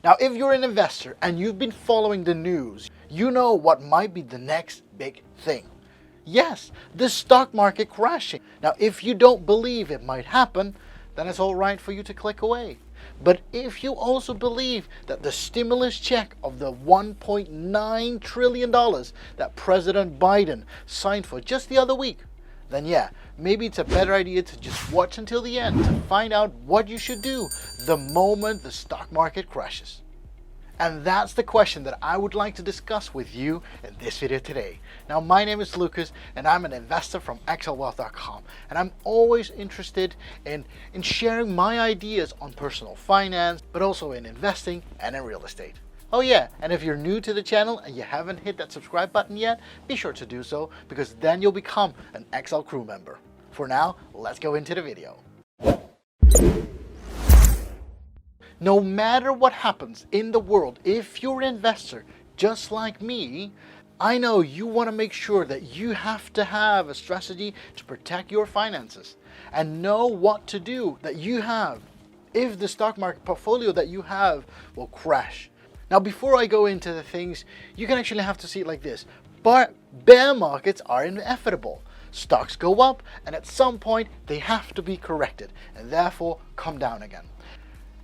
Now, if you're an investor and you've been following the news, you know what might be the next big thing. Yes, the stock market crashing. Now, if you don't believe it might happen, then it's all right for you to click away. But if you also believe that the stimulus check of the $1.9 trillion that President Biden signed for just the other week, then yeah, maybe it's a better idea to just watch until the end to find out what you should do the moment the stock market crashes. And that's the question that I would like to discuss with you in this video today. Now, my name is Lucas and I'm an investor from excelwealth.com, and I'm always interested in sharing my ideas on personal finance, but also in investing and in real estate. Oh yeah, and if you're new to the channel and you haven't hit that subscribe button yet, be sure to do so, because then you'll become an Excel crew member. For now, let's go into the video. No matter what happens in the world, if you're an investor just like me, I know you want to make sure that you have to have a strategy to protect your finances and know what to do that you have if the stock market portfolio that you have will crash. Now, before I go into the things, you can actually have to see it like this. But bear markets are inevitable. Stocks go up and at some point they have to be corrected and therefore come down again.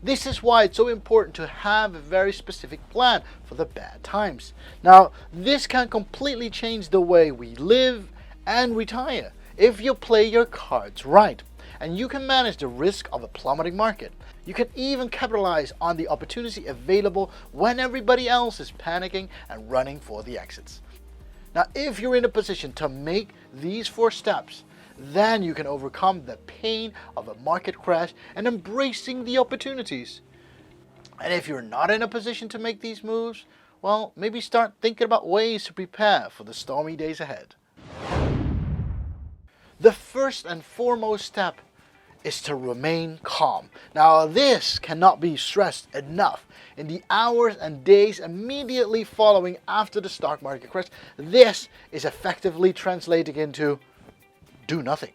This is why it's so important to have a very specific plan for the bad times. Now, this can completely change the way we live and retire if you play your cards right, and you can manage the risk of a plummeting market. You can even capitalize on the opportunity available when everybody else is panicking and running for the exits. Now, if you're in a position to make these 4 steps, then you can overcome the pain of a market crash and embracing the opportunities. And if you're not in a position to make these moves, well, maybe start thinking about ways to prepare for the stormy days ahead. The first and foremost step is to remain calm. Now, this cannot be stressed enough. In the hours and days immediately following after the stock market crash, this is effectively translating into do nothing.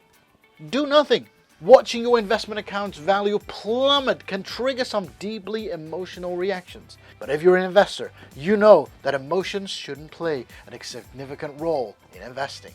Do nothing. Watching your investment account's value plummet can trigger some deeply emotional reactions. But if you're an investor, you know that emotions shouldn't play a significant role in investing.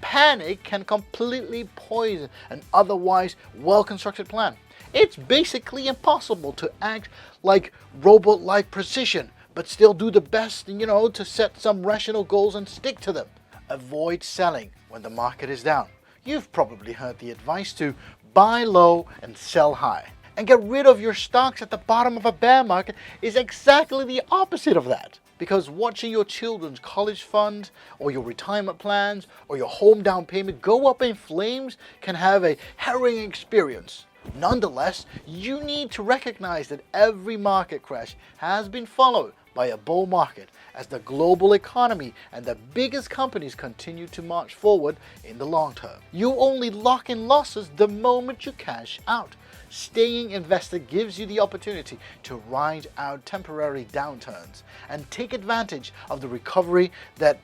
Panic can completely poison an otherwise well-constructed plan. It's basically impossible to act like robot-like precision, but still do the best, to set some rational goals and stick to them. Avoid selling when the market is down. You've probably heard the advice to buy low and sell high. And get rid of your stocks at the bottom of a bear market is exactly the opposite of that. Because watching your children's college fund or your retirement plans or your home down payment go up in flames can have a harrowing experience. Nonetheless, you need to recognize that every market crash has been followed by a bull market as the global economy and the biggest companies continue to march forward in the long term. You only lock in losses the moment you cash out. Staying invested gives you the opportunity to ride out temporary downturns and take advantage of the recovery that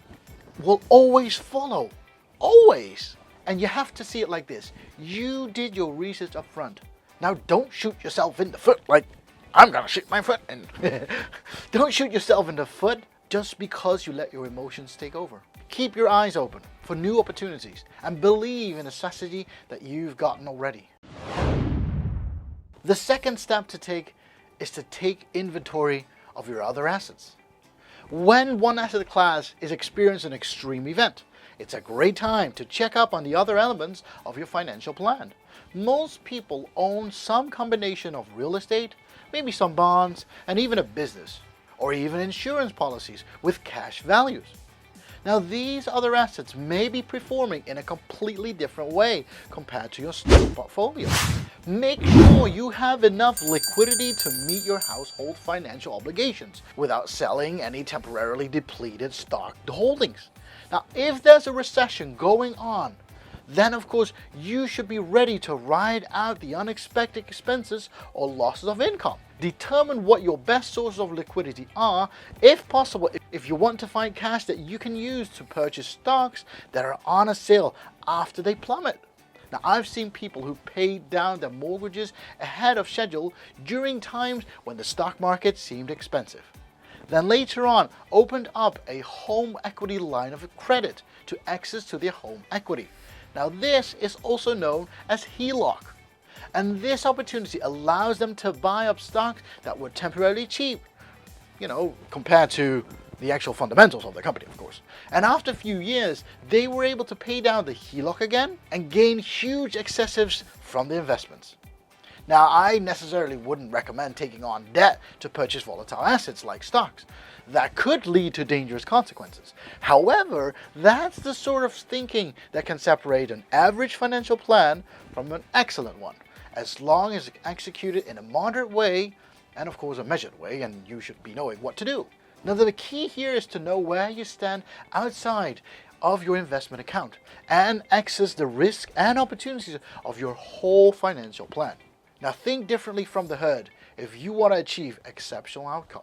will always follow. Always! And you have to see it like this. You did your research up front. Now don't shoot yourself in the foot like, I'm gonna shoot my foot. And don't shoot yourself in the foot just because you let your emotions take over. Keep your eyes open for new opportunities and believe in the strategy that you've gotten already. The second step to take is to take inventory of your other assets. When one asset class is experiencing an extreme event, it's a great time to check up on the other elements of your financial plan. Most people own some combination of real estate, maybe some bonds, and even a business, or even insurance policies with cash values. Now, these other assets may be performing in a completely different way compared to your stock portfolio. Make sure you have enough liquidity to meet your household financial obligations without selling any temporarily depleted stock holdings. Now, if there's a recession going on, then of course you should be ready to ride out the unexpected expenses or losses of income. Determine what your best sources of liquidity are, if possible, if you want to find cash that you can use to purchase stocks that are on a sale after they plummet. Now, I've seen people who paid down their mortgages ahead of schedule during times when the stock market seemed expensive. Then later on, opened up a home equity line of credit to access to their home equity. Now, this is also known as HELOC. And this opportunity allows them to buy up stocks that were temporarily cheap, compared to the actual fundamentals of the company, of course. And after a few years, they were able to pay down the HELOC again and gain huge excessives from the investments. Now, I necessarily wouldn't recommend taking on debt to purchase volatile assets like stocks. That could lead to dangerous consequences. However, that's the sort of thinking that can separate an average financial plan from an excellent one, as long as it's executed in a moderate way and, of course, a measured way, and you should be knowing what to do. Now, the key here is to know where you stand outside of your investment account and access the risk and opportunities of your whole financial plan. Now, think differently from the herd if you want to achieve exceptional outcome.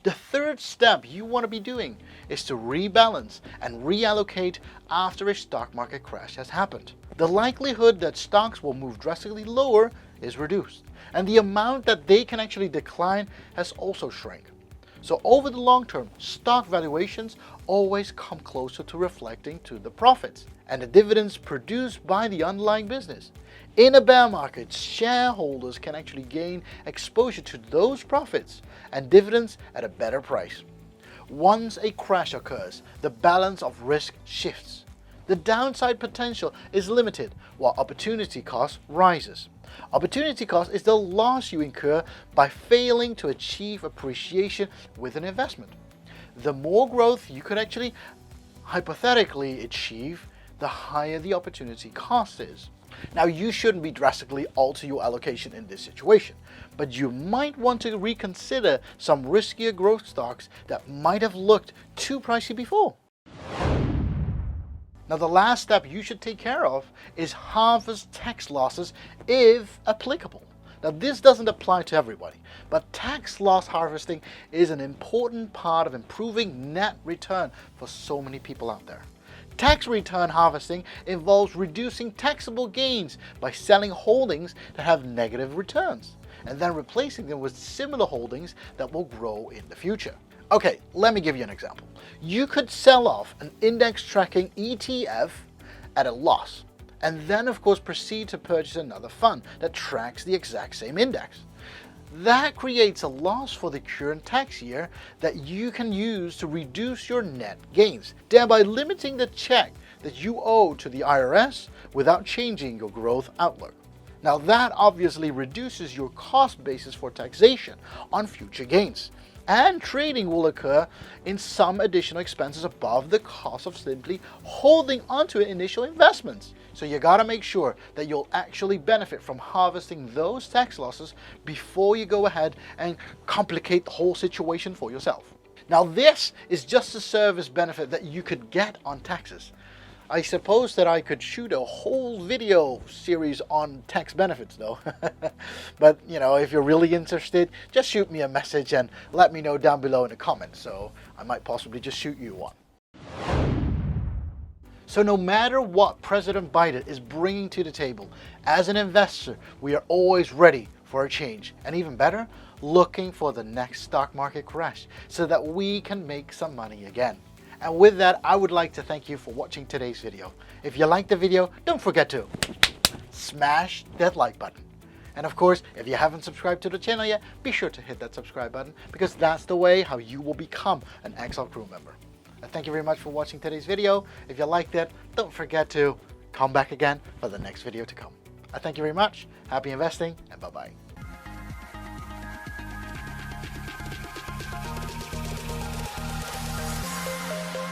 The third step you want to be doing is to rebalance and reallocate after a stock market crash has happened. The likelihood that stocks will move drastically lower is reduced, and the amount that they can actually decline has also shrank. So over the long term, stock valuations always come closer to reflecting to the profits and the dividends produced by the underlying business. In a bear market, shareholders can actually gain exposure to those profits and dividends at a better price. Once a crash occurs, the balance of risk shifts. The downside potential is limited while opportunity cost rises. Opportunity cost is the loss you incur by failing to achieve appreciation with an investment. The more growth you could actually hypothetically achieve, the higher the opportunity cost is. Now, you shouldn't be drastically alter your allocation in this situation, but you might want to reconsider some riskier growth stocks that might have looked too pricey before. Now, the last step you should take care of is harvest tax losses if applicable. Now, this doesn't apply to everybody, but tax loss harvesting is an important part of improving net return for so many people out there. Tax return harvesting involves reducing taxable gains by selling holdings that have negative returns, and then replacing them with similar holdings that will grow in the future. Okay, let me give you an example. You could sell off an index tracking ETF at a loss, and then of course proceed to purchase another fund that tracks the exact same index. That creates a loss for the current tax year that you can use to reduce your net gains, thereby limiting the check that you owe to the IRS without changing your growth outlook. Now, that obviously reduces your cost basis for taxation on future gains, and trading will occur in some additional expenses above the cost of simply holding onto initial investments. So you gotta make sure that you'll actually benefit from harvesting those tax losses before you go ahead and complicate the whole situation for yourself. Now, this is just a service benefit that you could get on taxes. I suppose that I could shoot a whole video series on tax benefits though. But if you're really interested, just shoot me a message and let me know down below in the comments, so I might possibly just shoot you one. So no matter what President Biden is bringing to the table, as an investor, we are always ready for a change, and even better, looking for the next stock market crash so that we can make some money again. And with that, I would like to thank you for watching today's video. If you liked the video, don't forget to smash that like button. And of course, if you haven't subscribed to the channel yet, be sure to hit that subscribe button, because that's the way how you will become an Excel crew member. Thank you very much for watching today's video. If you liked it, don't forget to come back again for the next video to come. I thank you very much. Happy investing, and bye-bye.